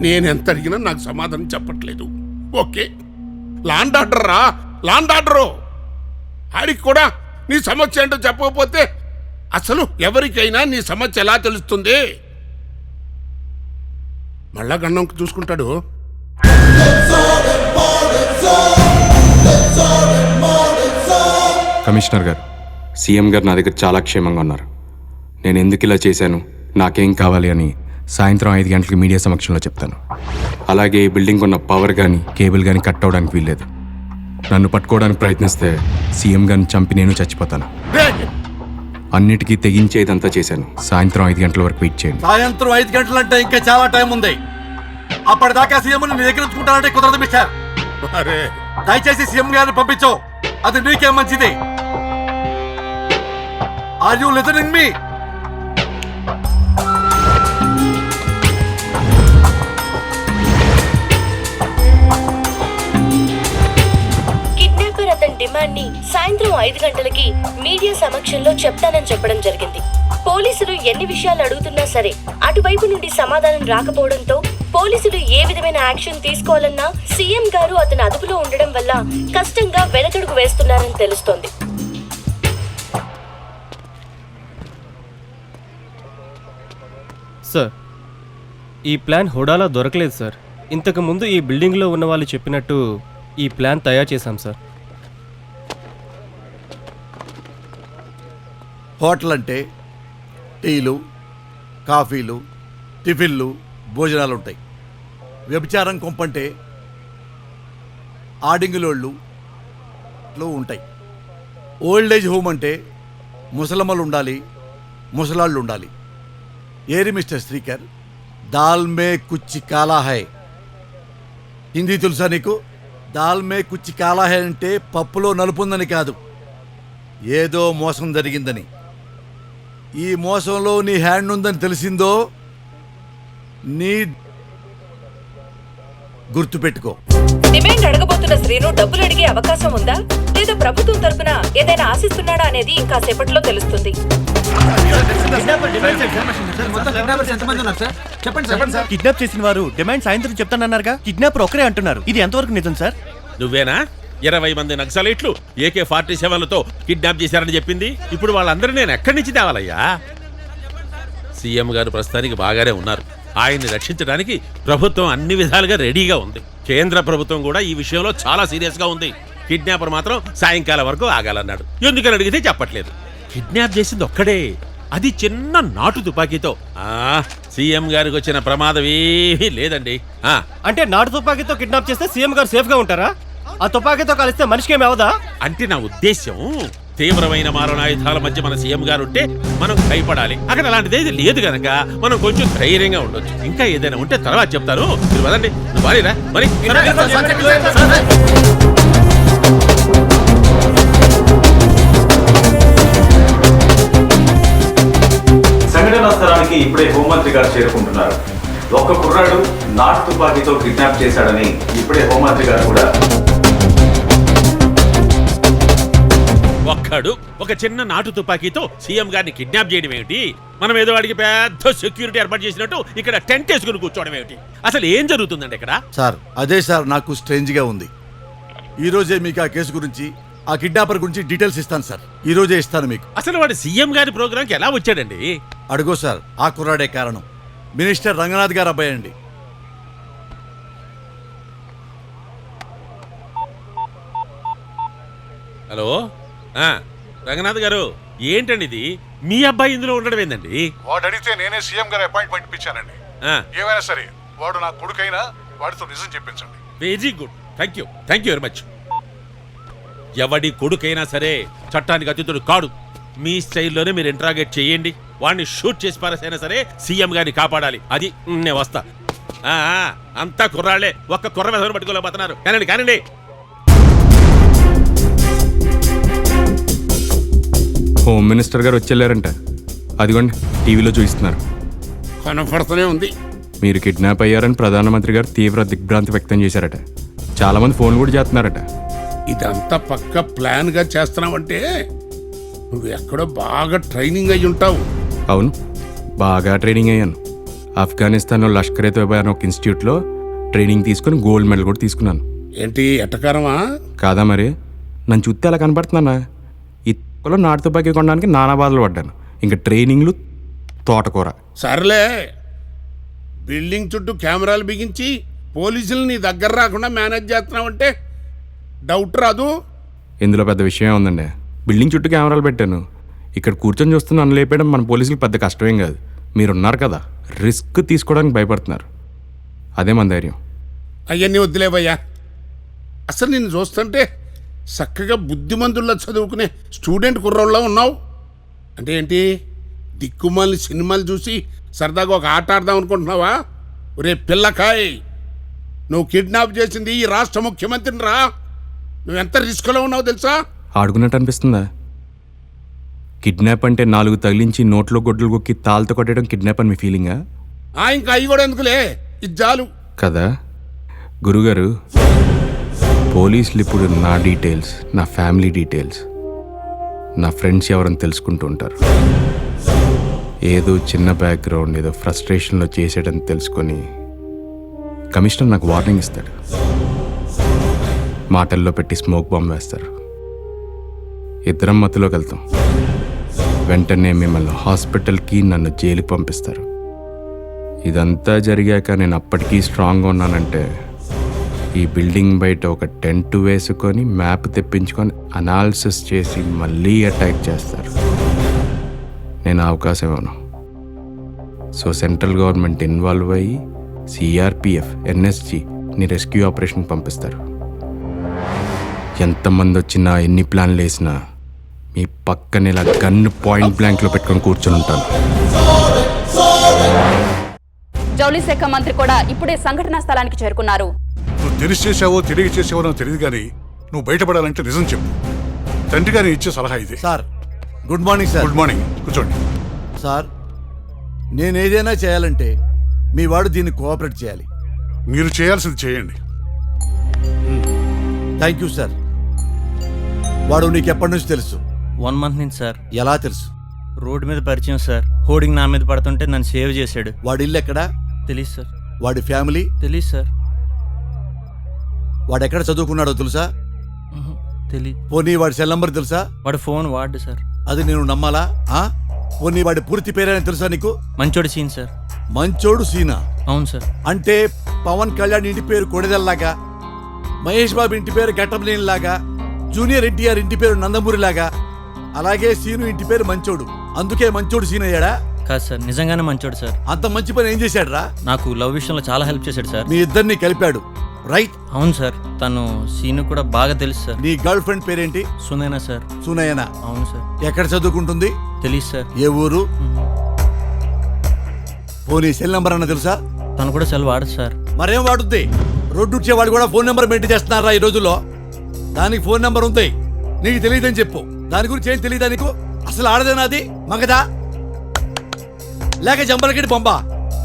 నేనెంత అడిగినా నాకు సమాధానం చెప్పట్లేదు. ఓకే, లాండ్ ఆర్డర్ రా, లాండ్ ఆర్డరు. ఆడికి కూడా నీ సమస్య ఏంటో చెప్పకపోతే అసలు ఎవరికైనా నీ సమస్య ఎలా తెలుస్తుంది? మళ్ళా గన్నం చూసుకుంటాడు. కమిషనర్ గారు, సీఎం గారు నా దగ్గర చాలా క్షేమంగా ఉన్నారు. నేను ఎందుకు ఇలా చేశాను, నాకేం కావాలి అని సాయంత్రం 5 గంటలకు మీడియా సమక్షంలో చెప్తాను. అలాగే ఈ బిల్డింగ్ ఉన్న పవర్ కానీ కేబుల్ కానీ కట్ అవడానికి వీల్లేదు. నన్ను పట్టుకోవడానికి ప్రయత్నిస్తే సీఎం గారిని చంపి నేను చచ్చిపోతాను. అన్నిటికీ తెగించేదంతా చేశాను. సాయంత్రం 5 గంటల వరకు వెయిట్ చేయండి. సాయంత్రం 5 గంటలంటే ఇంకా చాలా టైం ఉంది. అప్పటిదాకా సీఎం ని దగ్గర ఉంచుకుంటానంటే కుదరదు మిస్టర్. దయచేసి సీఎం గారిని పంపించు, అది నీకే మంచిది. Are you listening me? Kidnapper అతని డిమాండ్ ని సాయంత్రం 5 గంటలకి మీడియా సమక్షంలో చెప్తానని చెప్పడం జరిగింది. పోలీసులు ఎన్ని విషయాలు అడుగుతున్నా సరే అటువైపు నుండి సమాధానం రాకపోవడంతో పోలీసులు ఏ విధమైన యాక్షన్ తీసుకోవాలన్నా సీఎం గారు అతని అదుపులో ఉండడం వల్ల కష్టంగా వెనకడుగు వేస్తున్నారని తెలుస్తోంది. సార్, ఈ ప్లాన్ హుడాలా దొరకలేదు సార్. ఇంతకు ముందు ఈ బిల్డింగ్లో ఉన్న వాళ్ళు చెప్పినట్టు ఈ ప్లాన్ తయారు చేశాం సార్. హోటల్ అంటే టీలు, కాఫీలు, టిఫిన్లు, భోజనాలు ఉంటాయి. వ్యభిచారం కొంపంటే ఆడింగులోళ్ళు ఉంటాయి. ఓల్డ్ ఏజ్ హోమ్ అంటే ముసలమ్మలు ఉండాలి, ముసలాళ్ళు ఉండాలి. ఏరి మిస్టర్ శ్రీకర్, దాల్ మే కుచ్చి కాలా హై. హిందీ తెలుసా నీకు? దాల్ మే కుచ్చి కాలా హై అంటే పప్పులో నలుపుందని కాదు, ఏదో మోసం జరిగిందని. ఈ మోసంలో నీ హ్యాండ్ ఉందని తెలిసిందో నీ గుర్తుపెట్టుకో. డిమాండ్ అడగబోతున్న శ్రీను డబ్బులు అడిగే అవకాశం ఉందా లేదా ప్రభుత్వం తరపున ఏదైనా ఆశిస్తున్నాడా అనేది ఇంకా సేపట్లో తెలుస్తుంది. కిడ్నాప్ చేసిన వారు డిమాండ్ సాయంత్రం చెప్తానన్నారుగా. కిడ్నాపర్ ఒకరే అంటున్నారు. ఇది ఎంతవరకు నిజం సార్? నువ్వేనా 20 మంది నక్సలైట్లు AK-47లతో కిడ్నాప్ చేశారని చెప్పింది? ఇప్పుడు వాళ్ళందరూ నేను ఎక్కడి నుంచి తేవాలయ్యా? సీఎం గారు ప్రస్తుతానికి బాగానే ఉన్నారు. ఆయన్ని రక్షించడానికి ప్రభుత్వం అన్ని విధాలుగా రెడీగా ఉంది. కేంద్ర ప్రభుత్వం కూడా ఈ విషయంలో చాలా సీరియస్ గా ఉంది. కిడ్నాపర్ మాత్రం సాయంకాలం వరకు ఆగాలన్నాడు. ఎందుకని అడిగితే చెప్పట్లేదు. కిడ్నాప్ చేసింది ఒక్కడే, అది చిన్న నాటు తుపాకీతో. సీఎం గారికి వచ్చిన ప్రమాదం ఏమీ లేదండి. అంటే నాటు తుపాకీతో కిడ్నాప్ చేస్తే సీఎం గారు సేఫ్ గా ఉంటారా? ఆ తుపాకీతో కలిస్తే మనిషికి ఏమి అవదా? అంటే నా ఉద్దేశ్యం, తీవ్రమైన మారణాయుధాల మధ్య మన సీఎం గారు ఉంటే మనం భయపడాలి. అక్కడ అలాంటిది లేదు కనుక మనం కొంచెం ధైర్యంగా ఉండొచ్చు. ఇంకా ఏదైనా ఉంటే తర్వాత చెప్తారు. మీరు వదండి, నువ్వు బాలేరా మరి? సంఘటనా స్థలానికి ఇప్పుడే హోంమంత్రి గారు చేరుకుంటున్నారు. ఒక్క కుర్రాడు నాటు తుపాకీతో కిడ్నాప్ చేశాడని ఇప్పుడే హోంమంత్రి గారు కూడా. ఒక్కడు ఒక చిన్న నాటు తుపాకీతో సీఎం గారిని కిడ్నాప్ చేయడం ఏమిటి? మనం ఏదో వాడికి పెద్ద సెక్యూరిటీ ఏర్పాటు చేసినట్టు ఇక్కడ టెంట్ వేసుకుని కూర్చోవడం ఏమిటి? అసలు ఏం జరుగుతుందండి ఇక్కడ? సార్, అదే సార్ నాకు స్ట్రేంజ్ గా ఉంది. ఈ రోజే మీకు ఆ కేసు గురించి, ఆ కిడ్నాపర్ గురించి డీటెయిల్స్ ఇస్తాను సార్. ఈ రోజే ఇస్తాను మీకు. అసలు వాడు సీఎం గారి ప్రోగ్రాంకి ఎలా వచ్చాడండి? అడుగో సార్, ఆ కుర్రాడే కారణం. మినిస్టర్ రంగనాథ్ గారు అబ్బాయి అండి. హలో, రంగనాథ్ గారు, ఏంటండి ఇది? మీ అబ్బాయి ఇందులో ఉండడం ఏందండి? వాడు అడిగితే నేనే సీఎం గారి అపాయింట్మెంట్ ఇప్పించానండి. ఏమైనా సరే వాడు నా కొడుకైనా వాడితో నిజం చెప్పించండి. Very good, thank you very much. ఎవడి కొడుకైనా సరే చట్టానికి అతిథుడు కాడు. మీ స్టైల్లోనే మీరు ఇంట్రాగేట్ చేయండి. వాడిని షూట్ చేసి పారేసైనా సరే సీఎం గారిని కాపాడాలి. అది నేను వస్తా. అంతా కుర్రాళ్లే, ఒక్క కుర్ర వెధవను పట్టుకోలేకపోతున్నారు. కానండి. హోమ్ మినిస్టర్ గారు వచ్చేళ్ళారంట. అదిగోండి, టీవీలో చూపిస్తున్నారు. కనపడుతూనే ఉంది. మీరు కిడ్నాప్ అయ్యారని ప్రధానమంత్రి గారు తీవ్ర దిగ్భ్రాంతి వ్యక్తం చేశారట. చాలా మంది ఫోన్లు కూడా చేస్తున్నారట. ఇదంతా పక్క ప్లాన్ గా చేస్తున్నావంటే నువ్వు ఎక్కడో బాగా ట్రైనింగ్ అయ్యి ఉంటావు. అవును, బాగా ట్రైనింగ్ అయ్యాను. ఆఫ్ఘనిస్తాన్లో లష్కర్ ఏ తోబా అనే ఒక ఇన్స్టిట్యూట్లో ట్రైనింగ్ తీసుకొని గోల్డ్ మెడల్ కూడా తీసుకున్నాను. ఏంటి ఎట్టకారమా? కాదా మరి? నన్ను చూస్తే అలా కనపడుతున్నానా? ఈ తొక్కలో నాటు తుపాకీ కొనడానికి నానా బాధలు పడ్డాను. ఇంకా ట్రైనింగ్లు, తోటకూర. సర్లే, బిల్డింగ్ చుట్టూ కెమెరాలు బిగించి పోలీసులు నీ దగ్గర రాకుండా మేనేజ్ చేస్తున్నావంటే డౌట్ రాదు. ఇందులో పెద్ద విషయం ఉందండి. బిల్డింగ్ చుట్టూ కెమెరాలు పెట్టాను. ఇక్కడ కూర్చొని చూస్తున్న నన్ను లేపేయడం మన పోలీసులకు పెద్ద కష్టమేం కాదు. మీరున్నారు కదా, రిస్క్ తీసుకోవడానికి భయపడుతున్నారు. అదే మన ధైర్యం. అవన్నీ వద్దులేవయ్యా. అసలు నిన్ను చూస్తుంటే చక్కగా బుద్ధిమంతుల్లో చదువుకునే స్టూడెంట్ కుర్రోళ్ళలో ఉన్నావు. అంటే ఏంటి, దిక్కుమాలిన సినిమాలు చూసి సరదాగా ఒక ఆట ఆడదాం అనుకుంటున్నావా? ఒరే పిల్లకాయ్, నువ్వు కిడ్నాప్ చేసింది ఈ రాష్ట్ర ముఖ్యమంత్రిని రా. నువ్వెంత రిస్క్లో ఉన్నావు తెలుసా? ఆడుకున్నట్టు అనిపిస్తుందా? కిడ్నాప్ అంటే 4 తగిలించి నోట్లో గొడ్డలు కొక్కి తాళ్ళతో కొట్టడం కిడ్నాప్ అని మీ ఫీలింగా? ఇంకా అవి కూడా ఎందుకులే, ఇది చాలు కదా గురుగారు. పోలీసులు ఇప్పుడు నా డీటెయిల్స్, నా ఫ్యామిలీ డీటెయిల్స్, నా ఫ్రెండ్స్ ఎవరని తెలుసుకుంటూ ఉంటారు. ఏదో చిన్న బ్యాక్గ్రౌండ్, ఏదో ఫ్రస్ట్రేషన్లో చేసేయడం తెలుసుకొని కమిషనర్ నాకు వార్నింగ్ ఇస్తాడు. మాటల్లో పెట్టి స్మోక్ బాంబ్ వేస్తారు. ఇద్దరం మత్తులోకి వెళ్తాం. వెంటనే మిమ్మల్ని హాస్పిటల్కి, నన్ను జైలుకి పంపిస్తారు. ఇదంతా జరిగాక నేను అప్పటికీ స్ట్రాంగ్గా ఉన్నానంటే ఈ బిల్డింగ్ బయట ఒక టెంట్ వేసుకొని మ్యాప్ తెప్పించుకొని అనాలిసిస్ చేసి మళ్ళీ అటాక్ చేస్తారు. నేను అవకాశం ఇవ్వను. సో సెంట్రల్ గవర్నమెంట్ ఇన్వాల్వ్ అయ్యి సిఆర్పిఎఫ్, ఎన్ఎస్జి ని రెస్క్యూ ఆపరేషన్ పంపిస్తారు. ఎంతమంది వచ్చినా, ఎన్ని ప్లాన్లు వేసినా మీ పక్కన ఇలా గన్ పాయింట్ బ్లాంక్లో పెట్టుకొని కూర్చొని ఉంటాను. జౌళి శాఖ మంత్రి కూడా ఇప్పుడే సంఘటనా స్థలానికి చేరుకున్నారు. నువ్వు తెలిసి చేసావో తెలియ చేసావో నాకు తెలియదు, కానీ నువ్వు బయటపడాలంటే నిజం చెప్పు. తండ్రి గారిని ఇచ్చే సలహా ఇది. Sir good morning sir. Good morning, కూర్చోండి. సార్, నేను ఏదైనా చేయాలంటే మీ వాడు దీన్ని కోఆపరేట్ చేయాలి. మీరు చేయాల్సింది చేయండి. Thank you sir. వాడు నీకు ఎప్పటి నుంచి తెలుసు? 1 month నుంచి సార్. ఎలా తెలుసు? రోడ్డు మీద పరిచయం సార్. హోర్డింగ్ నా మీద పడుతుంటే నన్ను సేవ్ చేశాడు. వాడి ఇల్లు ఎక్కడా? తెలీదు సార్. వాడి ఫ్యామిలీ తెలీదు సార్. వాడు ఎక్కడ చదువుకున్నాడో తెలుసా? తెలీదు. పోనీ వాడి సెల్ నంబర్ తెలుసా? వాడు ఫోన్ వాడు సార్. అది నేను నమ్మాలా? పోనీ వాడి పూర్తి పేరైనా తెలుసా నీకు? మంచోడు సీన్ సార్. మంచోడు సీనా? అవును సార్. అంటే పవన్ కళ్యాణ్ ఇంటి పేరు కొడిదల్లాగా, మహేష్ బాబు ఇంటి పేరు గట్టంలేని లాగా, జూనియర్ ఎన్టీఆర్ ఇంటి పేరు నందమూరి లాగా, అలాగే సీను ఇంటి పేరు మంచోడు. అందుకే మంచోడు సీన్ అయ్యాడా? కాదు సార్, నిజంగానే మంచోడు సార్. అంత మంచి పని ఏం చేశాడు రా? నాకు లవ్ విషయంలో చాలా హెల్ప్ చేశాడు సార్. మీ ఇద్దరిని కలిపాడు, రైట్? అవును సార్. తను సీను కూడా బాగా తెలుసు సార్. నీ గర్ల్ ఫ్రెండ్ పేరేంటి? సునైనా సార్. సునయన. అవును సార్. ఎక్కడ చదువుకుంటుంది? తెలీదు సార్. ఏ ఊరు? పోనీ సెల్ నంబర్ అన్న తెలుసా? తను కూడా సెల్ వాడదు సార్. మరేం వాడుద్ది? రోడ్డు వచ్చేవాడు కూడా ఫోన్ నెంబర్ మెయింటైన్ చేస్తున్నారా ఈ రోజుల్లో? దానికి ఫోన్ నెంబర్ ఉంది, నీకు తెలియదని చెప్పు. దాని గురించి ఏం తెలియదా నీకు? అసలు ఆడదేనా అది? మగదా లేక జంబలకిడి బొమ్మ?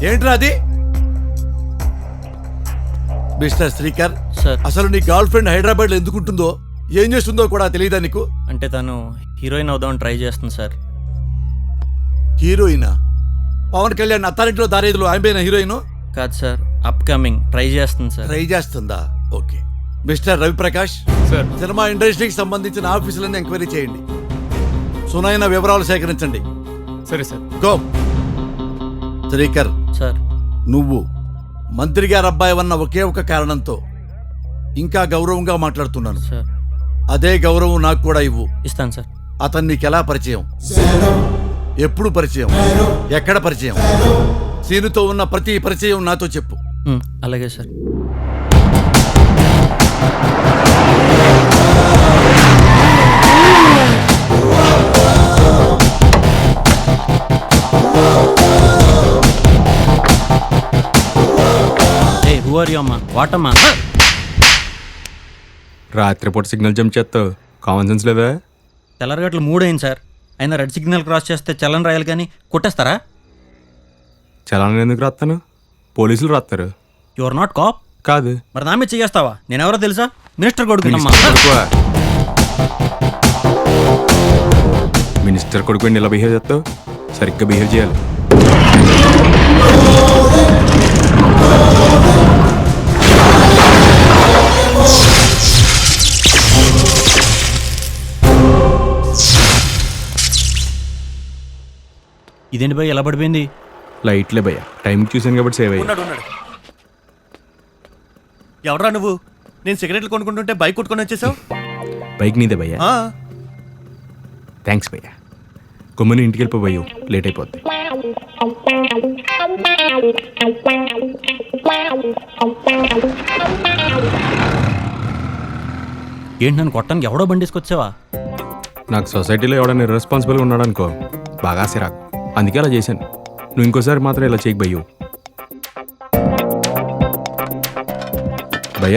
ఏంట్రా అది? Mister Srikar sir. అసలు నీ గర్ల్ ఫ్రెండ్ హైదరాబాద్ లో ఎందుకుంటుందో, ఏం చేస్తుందో కూడా తెలియదా నీకు? అంటే తను హీరోయిన్ అవుదామని ట్రై చేస్తుంది సార్. హీరోయినా? పవన్ కళ్యాణ్ అత్తారింటిలో దారేదిలో ఆమె హీరోయిన్ కాదు సార్, అప్కమింగ్ ట్రై చేస్తుంది సార్. ట్రై చేస్తుందా? Okay. Mister Ravi Prakash sir. Cinema ఇండస్ట్రీకి సంబంధించిన ఆఫీసులన్నీ ఎంక్వైరీ చేయండి. సునైన వివరాలు సేకరించండి. సరే సార్. గో. శ్రీకర్ సార్. నువ్వు మంత్రి గారు అబ్బాయి అన్న ఒకే ఒక కారణంతో ఇంకా గౌరవంగా మాట్లాడుతున్నాను సార్. అదే గౌరవం నాకు కూడా ఇవ్వు. ఇస్తాను సార్. అతను నీకెలా పరిచయం? ఎప్పుడు పరిచయం? ఎక్కడ పరిచయం? సీనుతో ఉన్న ప్రతి పరిచయం నాతో చెప్పు. అలాగే సార్. హూ ఆర్ యు అమ్మా? వాటమ్మా? రాత్రిపూట సిగ్నల్ జంప్ చేస్తావు, కామన్ సెన్స్ లేదా? తెల్లరగట్లు 3 అయింది సార్. అయినా రెడ్ సిగ్నల్ క్రాస్ చేస్తే చలన్ రాయాలి కానీ కొట్టేస్తారా? చలానా ఎందుకు రాస్తాను? పోలీసులు రాస్తారు. You are not cop. కాదు. మరి నా మీద చెయ్యేస్తావా? నేనెవరో తెలుసా? మినిస్టర్ కొడుకునమ్మా. మినిస్టర్ కొడుకు ఇలా బిహేవ్ చేస్తావు? సరిగ్గా బిహేవ్ చేయాలి. ఇదేంటి భయ్య ఎలా పడిపోయింది? లైట్లే భయ్య, టైంకి చూశాను కాబట్టి సేవ్ అయ్యి. ఉన్నాడు. ఎవడ్రా నువ్వు? నేను సిగరెట్లు కొనుక్కుంటుంటే బైక్ కొట్టుకొని వచ్చేసావు. బైక్ నీదే భయ్య. థ్యాంక్స్ భయ్య. కొమ్మని ఇంటికి వెళ్ళిపోయి లేట్ అయిపోద్ది. ఏంటి నన్ను కొట్టడానికి ఎవడో బండేసుకొచ్చావా? నాకు సొసైటీలో ఎవడైనా రెస్పాన్సిబుల్గా ఉన్నాడు అనుకో, బాగా సిరాకు. అందుకే అలా చేశాను. నువ్వు ఇంకోసారి మాత్రం ఇలా చేయకు భయ్యు.